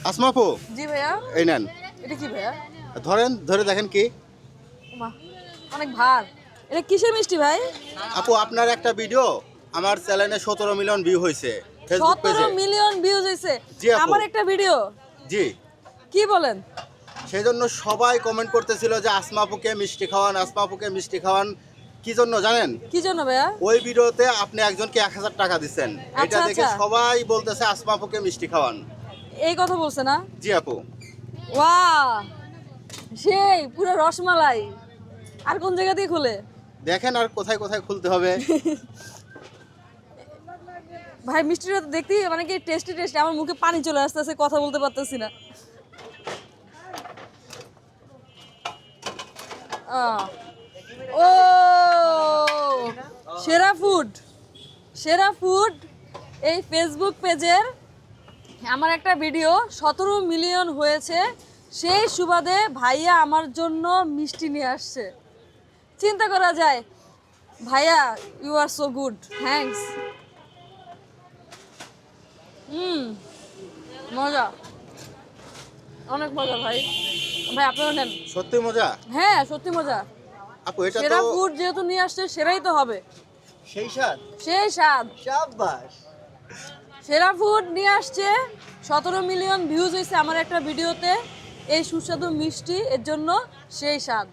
আসমা আপু, জি ভাইয়া। এই নেন, এটা কি ভাইয়া? ধরেন, ধরে দেখেন কি। ওমা, অনেক ভার। এটা কিসের মিষ্টি ভাই? আপু, আপনার একটা ভিডিও আমার চ্যানেলে 17 মিলিয়ন ভিউ হয়েছে ফেসবুক 17 পেজে। মিলিয়ন ভিউজ হয়েছে জি আপু। আমার একটা ভিডিও? জি, কি বলেন? সেই জন্য সবাই কমেন্ট করতেছিল যে আসমা আপুকে মিষ্টি খাওয়ান, আসমা আপুকে মিষ্টি খাওয়ান। কি জন্য জানেন? কি জন্য ভাইয়া? ওই ভিডিওতে আপনি একজনকে 1000 টাকা দিচ্ছেন, এটা আচ্ছা, দেখে আচ্ছা। সবাই বলতেছে আসমা আপুকে মিষ্টি খাওয়ান। এই কথা বলছে না? জি আপু। ওয়াও, সেই পুরো রসমালাই। আর কোন জায়গা দিয়ে খুলে? দেখেন আর কোথায় কোথায় খুলতে হবে। ভাই মিষ্টিটা তো দেখতেই মানে কি টেস্টি টেস্টি, আমার মুখে পানি চলে আসতেছে, কথা বলতে পারতেছি না। আহ, ও সেরা ফুড, সেরা ফুড এই ফেসবুক পেজের আমার একটা ভিডিও 17 মিলিয়ন হয়েছে, সেই সুবাদে ভাইয়া আমার জন্য মিষ্টি নিয়ে আসছে। চিন্তা করা যায়। ভাইয়া, you are so good, thanks. মজা, অনেক মজা ভাই। ভাই আপনারা নেন। সত্যি মজা হ্যাঁ সত্যি মজা। আপু, এটা সেরা তো ফুড যেহেতু নিয়ে আসছে, সেরাই তো হবে। সেই স্বাদ। সেই স্বাদ। শাবাশ। সেরা ফুড নিয়ে আসছে, 17 মিলিয়ন ভিউজ হয়েছে আমার একটা ভিডিওতে, এই সুস্বাদু মিষ্টি, এর জন্য সেই স্বাদ।